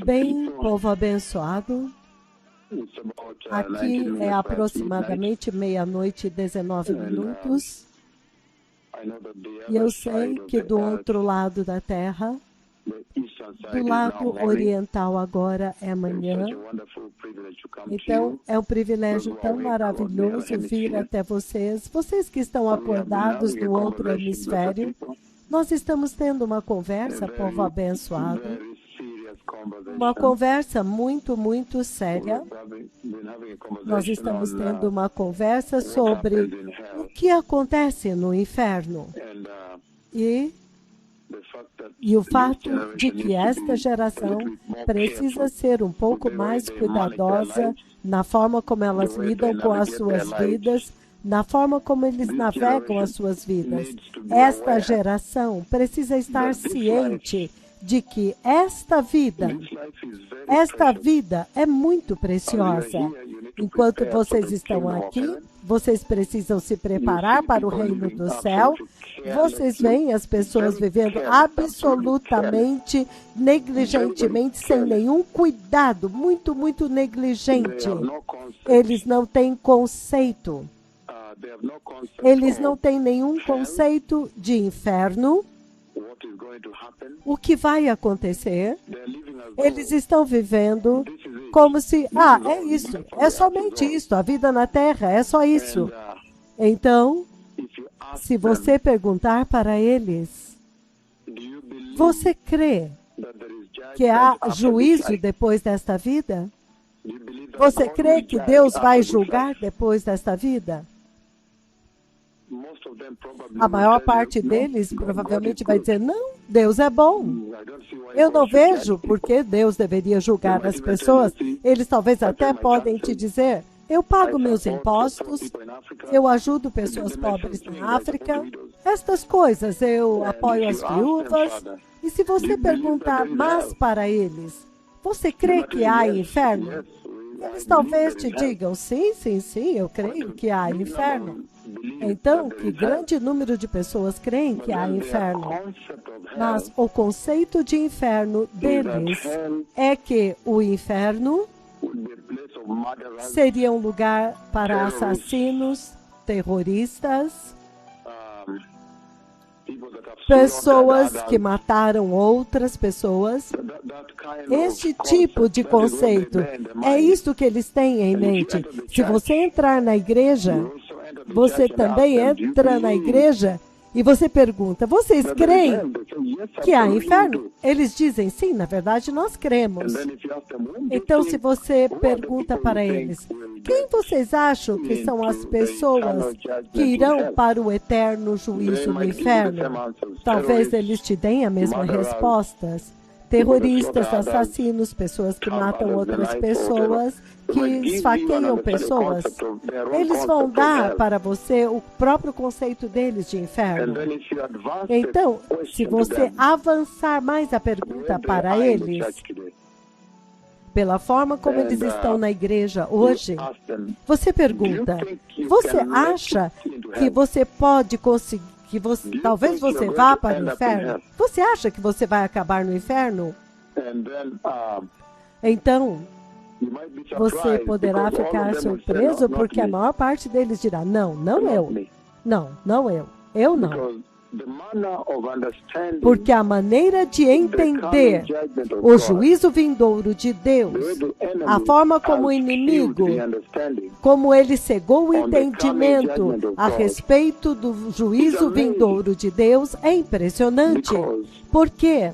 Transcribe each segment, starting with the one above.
Bem, povo abençoado, aqui é aproximadamente meia-noite e 19 minutos. E eu sei que do outro lado da terra, do lado oriental agora é manhã. Então, é um privilégio tão maravilhoso vir até vocês. Vocês que estão acordados no outro hemisfério, nós estamos tendo uma conversa, povo abençoado. Uma conversa muito, muito séria. Nós estamos tendo uma conversa sobre o que acontece no inferno. E o fato de que esta geração precisa ser um pouco mais cuidadosa na forma como elas lidam com as suas vidas, na forma como eles navegam as suas vidas. Esta geração precisa estar ciente de que esta vida é muito preciosa. Enquanto vocês estão aqui, vocês precisam se preparar para o reino do céu. Vocês veem as pessoas vivendo absolutamente, negligentemente, sem nenhum cuidado, muito, muito negligente. Eles não têm conceito. Eles não têm nenhum conceito de inferno. O que vai acontecer? Eles estão vivendo como se, é isso, é somente isso, a vida na Terra é só isso. Então, se você perguntar para eles, você crê que há juízo depois desta vida? Você crê que Deus vai julgar depois desta vida? A maior parte deles provavelmente vai dizer, não, Deus é bom. Eu não vejo por que Deus deveria julgar as pessoas. Eles talvez até podem te dizer, eu pago meus impostos, eu ajudo pessoas pobres na África, estas coisas, eu apoio as viúvas. E se você perguntar mais para eles, você crê que há inferno? Eles talvez te digam, sim, eu creio que há inferno. Então, que grande número de pessoas creem que há inferno. Mas o conceito de inferno deles é que o inferno seria um lugar para assassinos, terroristas, pessoas que mataram outras pessoas. Este tipo de conceito, é isto que eles têm em mente. Se você entrar na igreja, você também entra na igreja e você pergunta, vocês creem que há inferno? Eles dizem, sim, na verdade nós cremos. Então, se você pergunta para eles, quem vocês acham que são as pessoas que irão para o eterno juízo no inferno? Talvez eles te deem a mesma resposta. Terroristas, assassinos, pessoas que matam outras pessoas, que esfaqueiam pessoas. Eles vão dar para você o próprio conceito deles de inferno. Então, se você avançar mais a pergunta para eles, pela forma como eles estão na igreja hoje, você pergunta, você acha que você pode conseguir, talvez você vá para o inferno? Você acha que você vai acabar no inferno? Então, você poderá ficar surpreso, porque a maior parte deles dirá, não eu. Não eu. Eu não. Porque a maneira de entender o juízo vindouro de Deus, a forma como o inimigo, como ele cegou o entendimento a respeito do juízo vindouro de Deus, é impressionante. Por quê?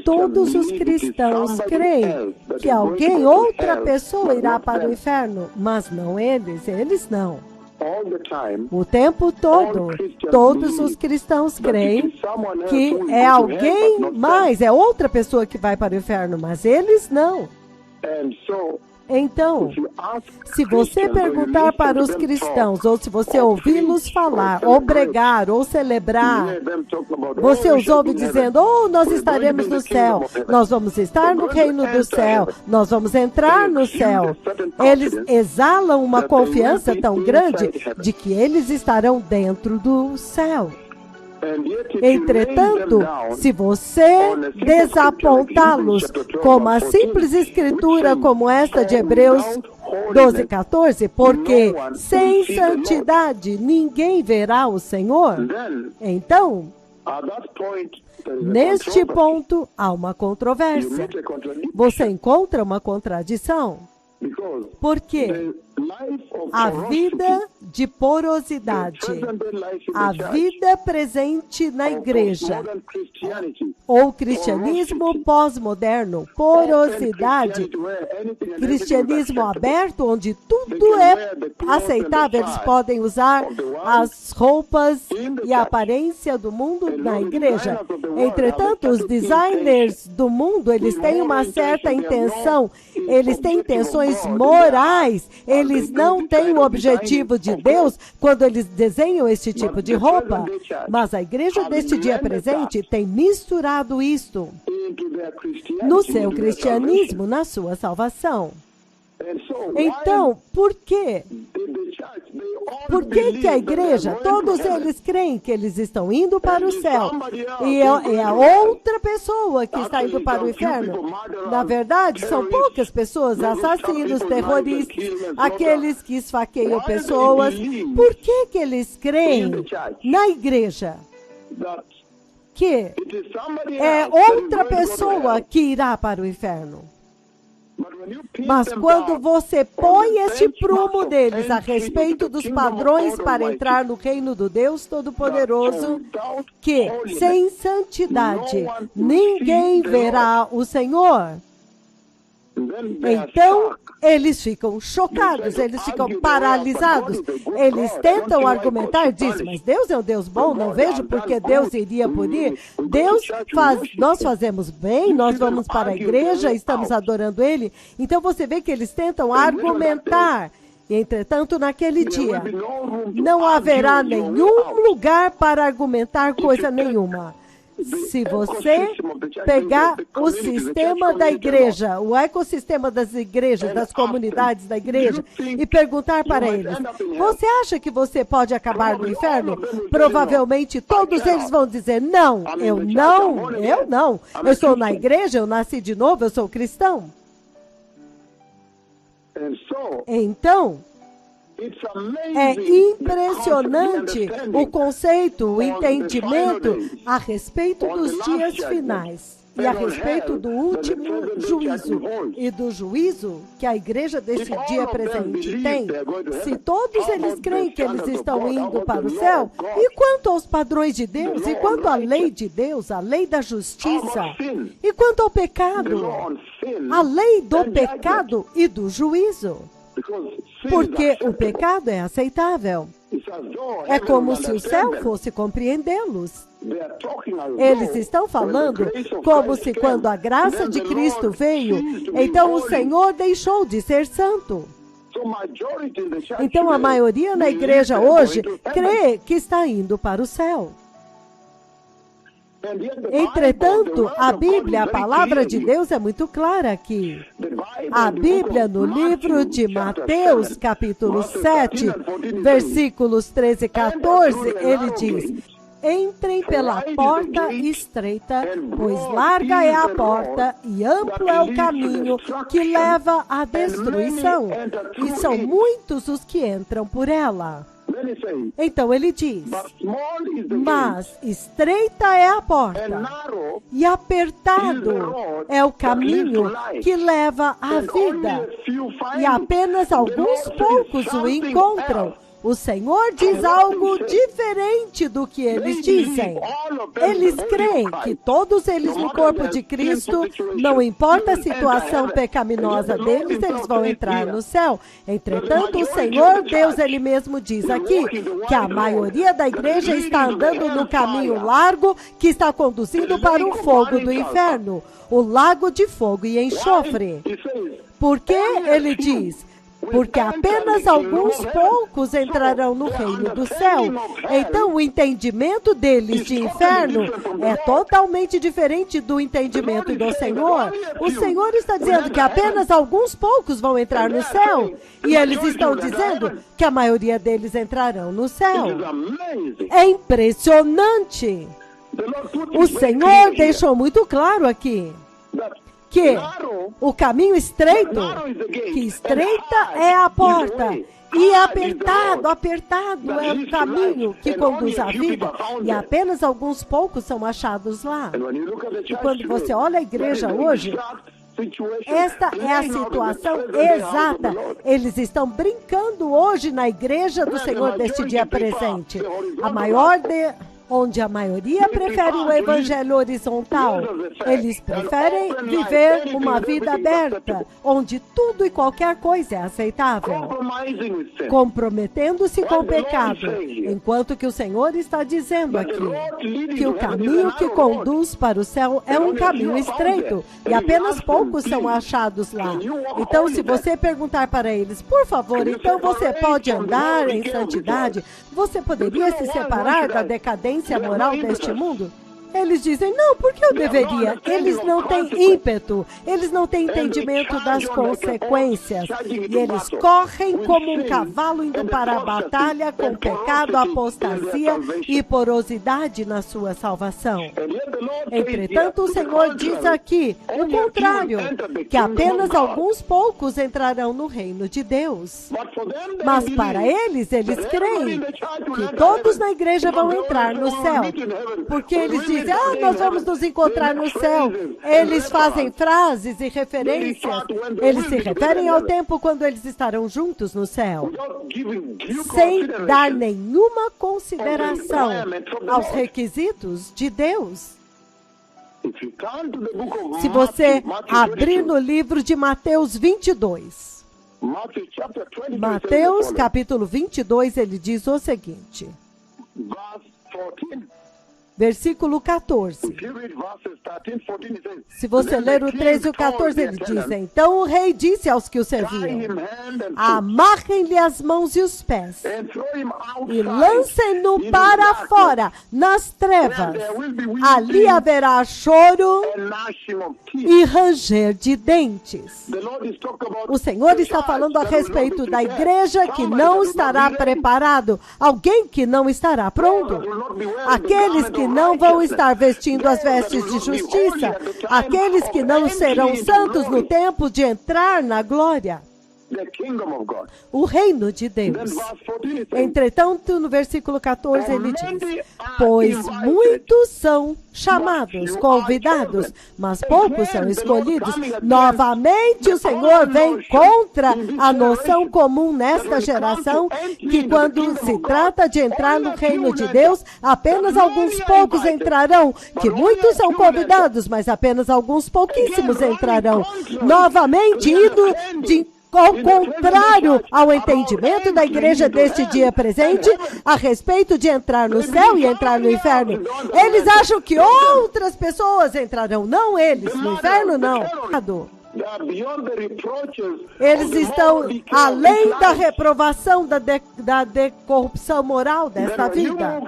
Todos os cristãos creem que alguém, outra pessoa, irá para o inferno, mas não eles não. O tempo todo, todos os cristãos creem que é alguém mais, é outra pessoa que vai para o inferno, mas eles não. Então, se você perguntar para os cristãos, ou se você ouvi-los falar, ou pregar, ou celebrar, você os ouve dizendo, nós estaremos no céu, nós vamos estar no reino do céu, nós vamos entrar no céu. Eles exalam uma confiança tão grande de que eles estarão dentro do céu. Entretanto, se você desapontá-los com uma simples escritura como esta de Hebreus 12:14, porque sem santidade ninguém verá o Senhor, então, neste ponto, há uma controvérsia. Você encontra uma contradição? Porque a vida de porosidade, a vida presente na igreja, ou cristianismo pós-moderno, porosidade, cristianismo aberto, onde tudo é aceitável, eles podem usar as roupas e a aparência do mundo na igreja. Entretanto, os designers do mundo, eles têm uma certa intenção, eles têm intenções morais, eles não têm o objetivo de Deus quando eles desenham este tipo de roupa, mas a igreja deste dia presente tem misturado isto no seu cristianismo, na sua salvação. Então, por quê? Por que a igreja, todos eles creem que eles estão indo para o céu e é a outra pessoa que está indo para o inferno? Na verdade, são poucas pessoas, assassinos, terroristas, aqueles que esfaqueiam pessoas. Por que eles creem na igreja que é outra pessoa que irá para o inferno? Mas quando você põe este prumo deles a respeito dos padrões para entrar no reino do Deus Todo-Poderoso, que sem santidade ninguém verá o Senhor, então eles ficam chocados, eles ficam paralisados, eles tentam argumentar, dizem, mas Deus é um Deus bom, não vejo porque Deus iria punir. Nós fazemos bem, nós vamos para a igreja, estamos adorando Ele. Então você vê que eles tentam argumentar. E, entretanto, naquele dia, não haverá nenhum lugar para argumentar coisa nenhuma. Se você pegar o sistema da igreja, o ecossistema das igrejas, das comunidades da igreja, e perguntar para eles, você acha que você pode acabar no inferno? Provavelmente todos eles vão dizer, não, eu não. Eu estou na igreja, eu nasci de novo, eu sou cristão. Então, é impressionante o conceito, o entendimento a respeito dos dias finais e a respeito do último juízo e do juízo que a igreja deste dia presente tem. Se todos eles creem que eles estão indo para o céu, e quanto aos padrões de Deus, e quanto à lei de Deus, a lei da justiça, e quanto ao pecado, a lei do pecado e do juízo? Porque o pecado é aceitável. É como se o céu fosse compreendê-los. Eles estão falando como se quando a graça de Cristo veio, então o Senhor deixou de ser santo. Então a maioria na igreja hoje crê que está indo para o céu. Entretanto, a Bíblia, a palavra de Deus é muito clara aqui. A Bíblia, no livro de Mateus, capítulo 7, versículos 13 e 14, ele diz, entrem pela porta estreita, pois larga é a porta e amplo é o caminho que leva à destruição, e são muitos os que entram por ela. Então ele diz, mas estreita é a porta e apertado é o caminho que leva à vida, e apenas alguns poucos o encontram. O Senhor diz algo diferente do que eles dizem. Eles creem que todos eles no corpo de Cristo, não importa a situação pecaminosa deles, eles vão entrar no céu. Entretanto, o Senhor Deus, Ele mesmo diz aqui, que a maioria da igreja está andando no caminho largo que está conduzindo para o fogo do inferno, o lago de fogo e enxofre. Porque Ele diz, porque apenas alguns poucos entrarão no reino do céu. Então, o entendimento deles de inferno é totalmente diferente do entendimento do Senhor. O Senhor está dizendo que apenas alguns poucos vão entrar no céu, e eles estão dizendo que a maioria deles entrarão no céu. É impressionante. O Senhor deixou muito claro aqui que o caminho estreito, que estreita é a porta, e apertado é o caminho que conduz à vida, e apenas alguns poucos são achados lá. E quando você olha a igreja hoje, esta é a situação exata. Eles estão brincando hoje na igreja do Senhor deste dia presente. Onde a maioria prefere o evangelho horizontal. Eles preferem viver uma vida aberta, onde tudo e qualquer coisa é aceitável, comprometendo-se com o pecado, enquanto que o Senhor está dizendo aqui que o caminho que conduz para o céu é um caminho estreito, e apenas poucos são achados lá. Então, se você perguntar para eles, por favor, então você pode andar em santidade, você poderia se separar da decadência moral deste mundo? Eles dizem, não, porque eu deveria? Eles não têm ímpeto, eles não têm entendimento das consequências. E eles correm como um cavalo indo para a batalha com pecado, apostasia e porosidade na sua salvação. Entretanto, o Senhor diz aqui o contrário, que apenas alguns poucos entrarão no reino de Deus. Mas para eles creem que todos na igreja vão entrar no céu, porque eles dizem, nós vamos nos encontrar no céu. Eles fazem frases e referências. Eles se referem ao tempo quando eles estarão juntos no céu, sem dar nenhuma consideração aos requisitos de Deus. Se você abrir no livro de Mateus 22, Mateus capítulo 22, ele diz o seguinte, versículo 14. Se você ler o 13 e o 14, ele diz, então o rei disse aos que o serviam, amarrem-lhe as mãos e os pés, e lancem-no para fora, nas trevas. Ali haverá choro e ranger de dentes. O Senhor está falando a respeito da igreja que não estará preparado, alguém que não estará pronto, aqueles que não vão estar vestindo as vestes de justiça, aqueles que não serão santos no tempo de entrar na glória. O reino de Deus. Entretanto, no versículo 14, ele diz, pois muitos são chamados, convidados, mas poucos são escolhidos. Novamente, o Senhor vem contra a noção comum nesta geração, que quando se trata de entrar no reino de Deus, apenas alguns poucos entrarão, que muitos são convidados, mas apenas alguns pouquíssimos entrarão. Novamente, indo ao contrário ao entendimento da igreja deste dia presente a respeito de entrar no céu e entrar no inferno. Eles acham que outras pessoas entrarão, não eles, no inferno não. Eles estão além da reprovação, da corrupção moral desta vida.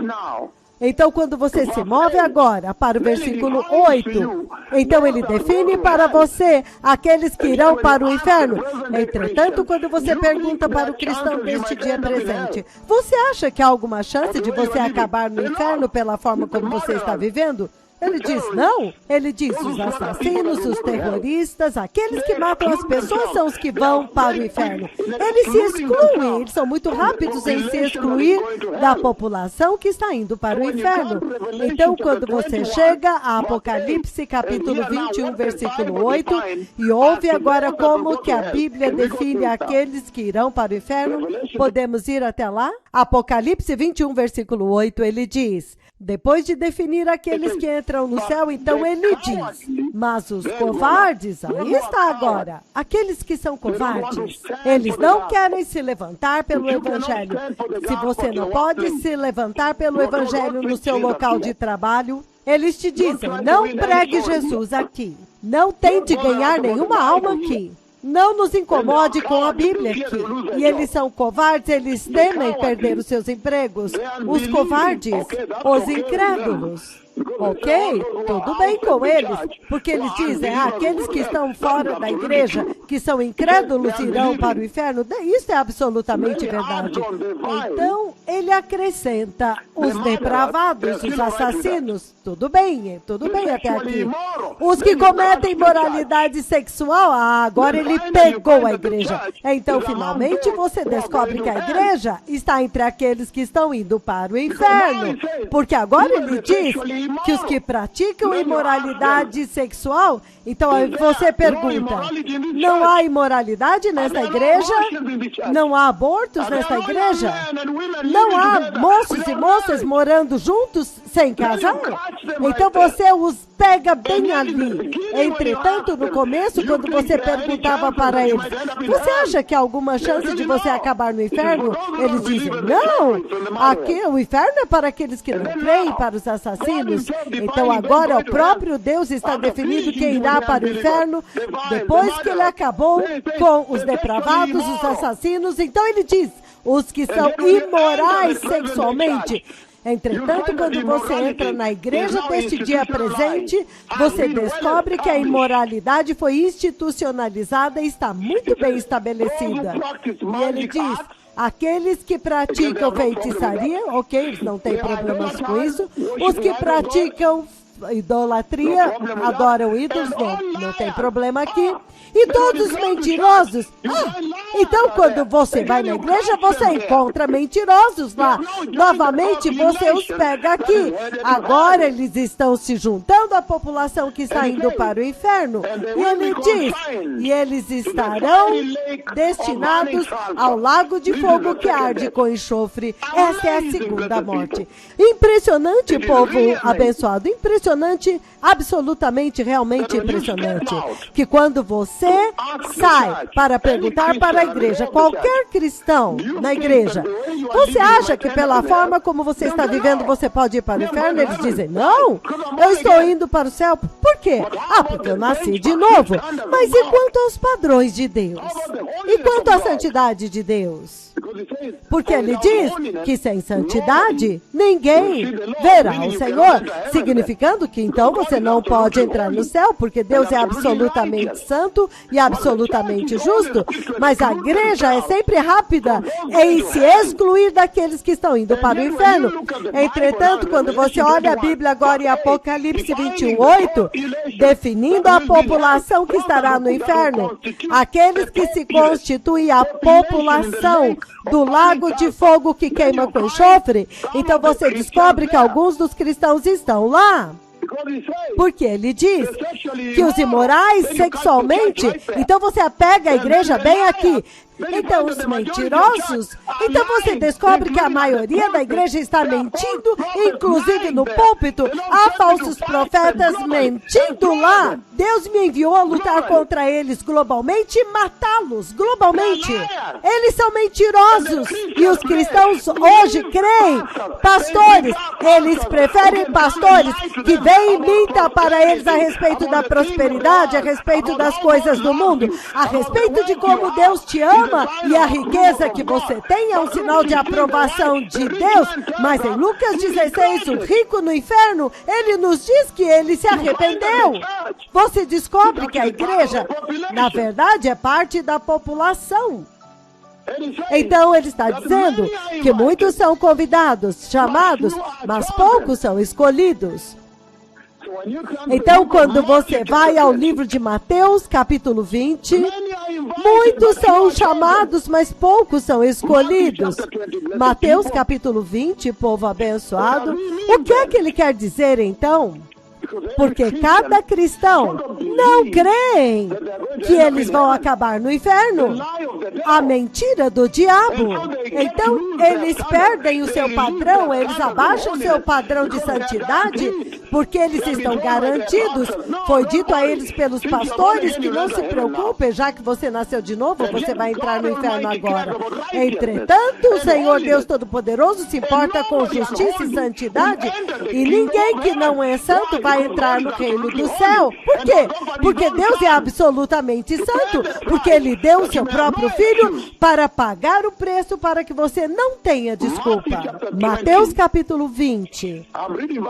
Então, quando você se move agora para o versículo 8, então ele define para você aqueles que irão para o inferno. Entretanto, quando você pergunta para o cristão deste dia presente, você acha que há alguma chance de você acabar no inferno pela forma como você está vivendo? Ele diz, não. Ele diz, os assassinos, os terroristas, aqueles que matam as pessoas são os que vão para o inferno. Eles se excluem, eles são muito rápidos em se excluir da população que está indo para o inferno. Então, quando você chega a Apocalipse, capítulo 21, versículo 8, e ouve agora como que a Bíblia define aqueles que irão para o inferno, podemos ir até lá? Apocalipse 21, versículo 8, ele diz, depois de definir aqueles que entram no céu, então ele diz, mas os covardes, aí está agora, aqueles que são covardes, eles não querem se levantar pelo evangelho. Se você não pode se levantar pelo evangelho no seu local de trabalho, eles te dizem, não pregue Jesus aqui, não tente ganhar nenhuma alma aqui. Não nos incomode com a Bíblia aqui. E eles são covardes, eles temem perder os seus empregos. Os covardes, os incrédulos. Ok? Tudo bem com eles, porque eles dizem, aqueles que estão fora da igreja, que são incrédulos, irão para o inferno. Isso é absolutamente verdade. Então, ele acrescenta os depravados, os assassinos. Tudo bem até aqui. Os que cometem imoralidade sexual, agora ele pegou a igreja. Então, finalmente, você descobre que a igreja está entre aqueles que estão indo para o inferno. Porque agora ele diz que os que praticam imoralidade sexual, então você pergunta, não há imoralidade nesta igreja? Não há abortos nesta igreja? Não há moços e moças morando juntos sem casar? Então você os pega bem ali. Entretanto, no começo, quando você perguntava para eles, você acha que há alguma chance de você acabar no inferno? Eles dizem, não, aqui o inferno é para aqueles que não creem, para os assassinos. Então agora o próprio Deus está definindo quem irá para o inferno, depois que ele acabou com os depravados, os assassinos. Então ele diz, os que são imorais sexualmente. Entretanto, quando você entra na igreja deste dia presente, você descobre que a imoralidade foi institucionalizada e está muito bem estabelecida. E ele diz, aqueles que praticam feitiçaria, ok, eles não têm problemas com isso. Os que praticam idolatria, adoram ídolos, não tem problema aqui. E todos os mentirosos. Então, quando você vai na igreja, você encontra mentirosos lá. Novamente, você os pega aqui. Agora, eles estão se juntando à população que está indo para o inferno. E ele diz, e eles estarão destinados ao lago de fogo que arde com enxofre. Essa é a segunda morte. Impressionante, povo abençoado. Impressionante, absolutamente, realmente impressionante. Que quando você sai para perguntar para a igreja, qualquer cristão na igreja, você acha que pela forma como você está vivendo, você pode ir para o inferno? Eles dizem, não, eu estou indo para o céu. Por quê? Porque eu nasci de novo. Mas e quanto aos padrões de Deus? E quanto à santidade de Deus? Porque ele diz que sem santidade, ninguém verá o Senhor. Significando que então você não pode entrar no céu, porque Deus é absolutamente santo e absolutamente justo. Mas a igreja é sempre rápida em se excluir daqueles que estão indo para o inferno. Entretanto, quando você olha a Bíblia agora em Apocalipse 21:8, definindo a população que estará no inferno, aqueles que se constituem a população do lago de fogo que queima com enxofre, então você descobre que alguns dos cristãos estão lá. Porque ele diz que os imorais sexualmente, então você pega a igreja bem aqui. Então, os mentirosos, então você descobre que a maioria da igreja está mentindo, inclusive no púlpito, há falsos profetas mentindo lá. Deus me enviou a lutar contra eles globalmente e matá-los globalmente. Eles são mentirosos e os cristãos hoje creem, pastores, eles preferem pastores que vêm e mintam para eles a respeito da prosperidade, a respeito das coisas do mundo, a respeito de como Deus te ama. E a riqueza que você tem é um sinal de aprovação de Deus. Mas em Lucas 16, o rico no inferno, ele nos diz que ele se arrependeu. Você descobre que a igreja, na verdade, é parte da população. Então ele está dizendo que muitos são convidados, chamados, mas poucos são escolhidos. Então, quando você vai ao livro de Mateus, capítulo 20, muitos são chamados, mas poucos são escolhidos. Mateus, capítulo 20, povo abençoado. O que é que ele quer dizer, então? Porque cada cristão não crê que eles vão acabar no inferno. A mentira do diabo. Então, eles perdem o seu padrão, eles abaixam o seu padrão de santidade, porque eles estão garantidos. Foi dito a eles pelos pastores que não se preocupem, já que você nasceu de novo, você vai entrar no inferno agora. Entretanto, o Senhor Deus Todo-Poderoso se importa com justiça e santidade, e ninguém que não é santo vai entrar no reino do céu. Por quê? Porque Deus é absolutamente totalmente santo, porque Ele deu o seu próprio Filho para pagar o preço para que você não tenha desculpa. Mateus capítulo 20.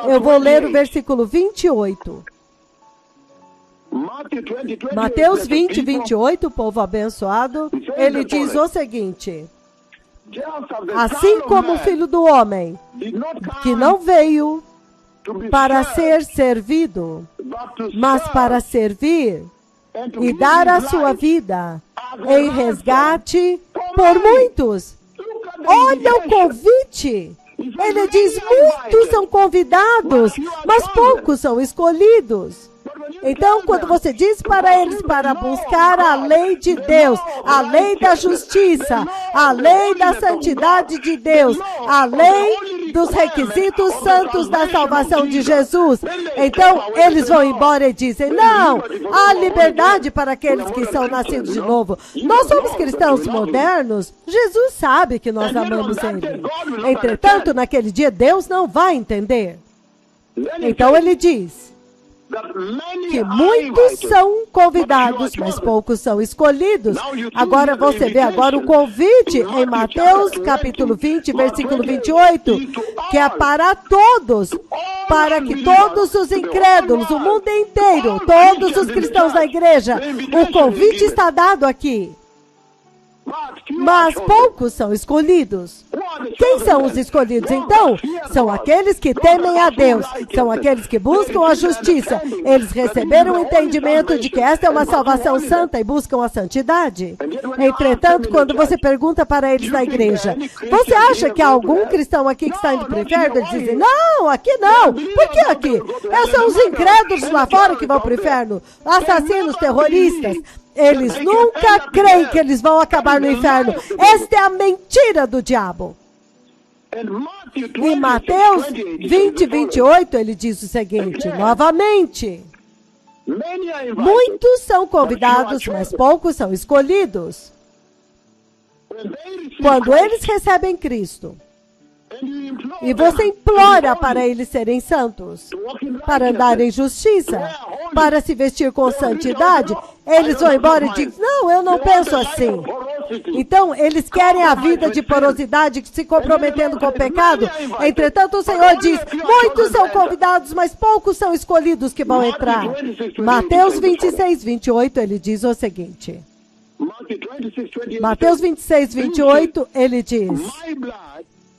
Eu vou ler o versículo 28. Mateus 20, 28, povo abençoado, ele diz o seguinte: assim como o Filho do Homem, que não veio para ser servido, mas para servir e dar a sua vida em resgate por muitos. Olha o convite! Ele diz, muitos são convidados, mas poucos são escolhidos. Então, quando você diz para eles para buscar a lei de Deus, a lei da justiça, a lei da santidade de Deus, a lei dos requisitos santos da salvação de Jesus, então eles vão embora e dizem, não, há liberdade para aqueles que são nascidos de novo. Nós somos cristãos modernos, Jesus sabe que nós amamos Ele. Entretanto, naquele dia, Deus não vai entender. Então ele diz que muitos são convidados, mas poucos são escolhidos. Agora você vê agora o convite em Mateus capítulo 20, versículo 28, que é para todos, para que todos os incrédulos, o mundo inteiro, todos os cristãos da igreja, o convite está dado aqui. Mas poucos são escolhidos. Quem são os escolhidos, então? São aqueles que temem a Deus, são aqueles que buscam a justiça. Eles receberam o entendimento de que esta é uma salvação santa e buscam a santidade. Entretanto, quando você pergunta para eles na igreja, você acha que há algum cristão aqui que está indo para o inferno? Eles dizem, não, aqui não. Por que aqui? São os incrédulos lá fora que vão para o inferno. Assassinos, terroristas. Eles nunca creem que eles vão acabar no inferno. Esta é a mentira do diabo. Em Mateus 20, 28, ele diz o seguinte, novamente, muitos são convidados, mas poucos são escolhidos. Quando eles recebem Cristo, e você implora para eles serem santos, para andar em justiça, para se vestir com santidade, eles vão embora e dizem, não, eu não penso assim. Então, eles querem a vida de porosidade, se comprometendo com o pecado. Entretanto, o Senhor diz, muitos são convidados, mas poucos são escolhidos que vão entrar. Mateus 26, 28, ele diz o seguinte. Mateus 26, 28, ele diz,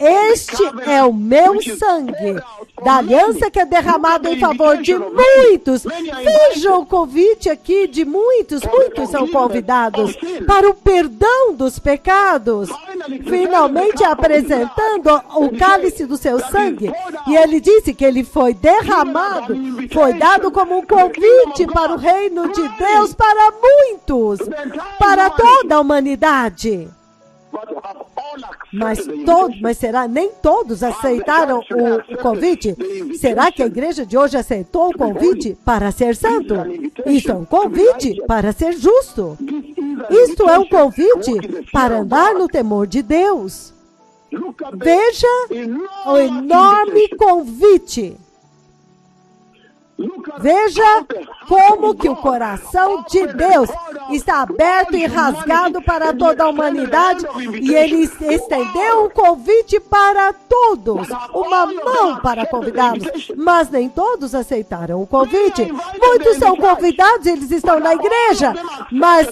este é o meu sangue, da aliança que é derramado em favor de muitos. Vejam o convite aqui de muitos, muitos são convidados para o perdão dos pecados. Finalmente apresentando o cálice do seu sangue. E ele disse que ele foi derramado, foi dado como um convite para o reino de Deus para muitos, para toda a humanidade. Mas será nem todos aceitaram o convite? Será que a igreja de hoje aceitou o convite para ser santo? Isso é um convite para ser justo. Isto é um convite para andar no temor de Deus. Veja o enorme convite. Veja como que o coração de Deus está aberto e rasgado para toda a humanidade e ele estendeu um convite para todos, uma mão para convidá-los, mas nem todos aceitaram o convite. Muitos são convidados, eles estão na igreja, mas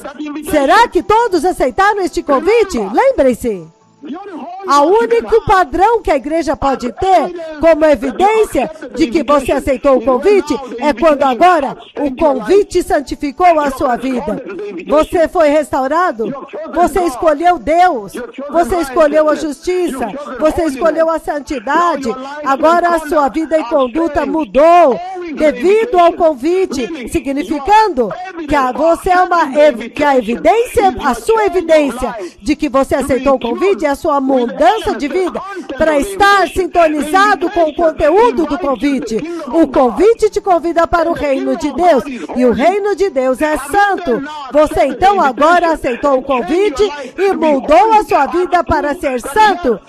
será que todos aceitaram este convite? Lembrem-se. O único padrão que a igreja pode ter como evidência de que você aceitou o convite é quando agora o convite santificou a sua vida. Você foi restaurado, você escolheu Deus, você escolheu a justiça, você escolheu a santidade. Agora a sua vida e conduta mudou devido ao convite, significando que você é que a evidência, a sua evidência de que você aceitou o convite é a sua mudança de vida para estar sintonizado com o conteúdo do convite. O convite te convida para o reino de Deus e o reino de Deus é santo. Você então agora aceitou o convite e mudou a sua vida para ser santo.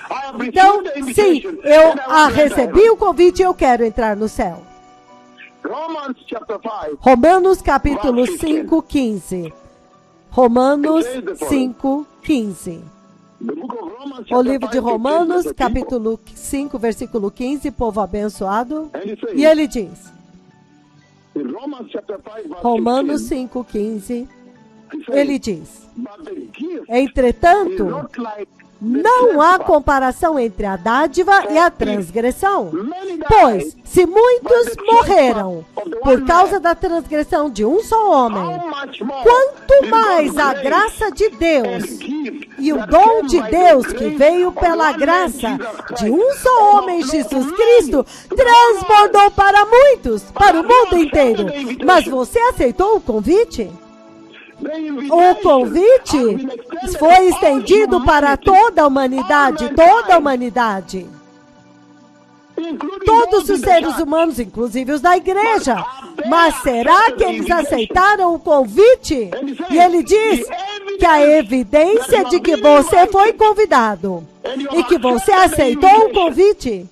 Então, sim, eu recebi o convite e eu quero entrar no céu. Romanos capítulo 5, 15. Romanos 5:15. O livro de Romanos, capítulo 5, versículo 15, povo abençoado. E ele diz, Romanos 5:15, ele diz, entretanto, não há comparação entre a dádiva e a transgressão. Pois, se muitos morreram por causa da transgressão de um só homem, quanto mais a graça de Deus e o dom de Deus que veio pela graça de um só homem, Jesus Cristo, transbordou para muitos, para o mundo inteiro. Mas você aceitou o convite? O convite foi estendido para toda a humanidade, todos os seres humanos, inclusive os da igreja. Mas será que eles aceitaram o convite? E ele diz que a evidência de que você foi convidado e que você aceitou o convite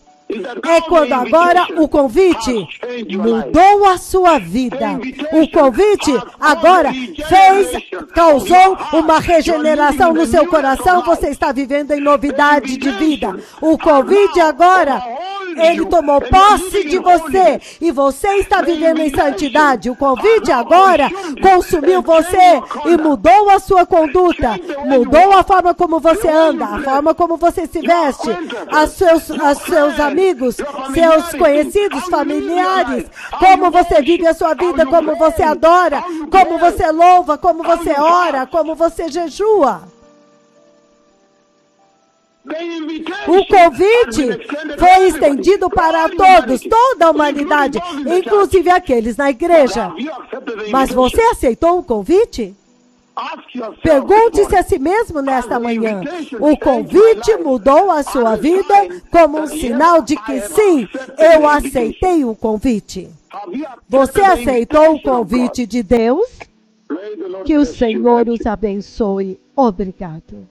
é quando agora o convite mudou a sua vida. O convite agora causou uma regeneração no seu coração. Você está vivendo em novidade de vida. O convite agora, ele tomou posse de você e você está vivendo em santidade. O convite agora consumiu você e mudou a sua conduta, mudou a forma como você anda, a forma como você se veste, aos seus amigos, seus conhecidos, familiares, como você vive a sua vida, como você adora, como você louva, como você ora, como você jejua. O convite foi estendido para todos, toda a humanidade, inclusive aqueles na igreja. Mas você aceitou o convite? Pergunte-se a si mesmo nesta manhã. O convite mudou a sua vida como um sinal de que sim, eu aceitei o convite. Você aceitou o convite de Deus? Que o Senhor os abençoe. Obrigado.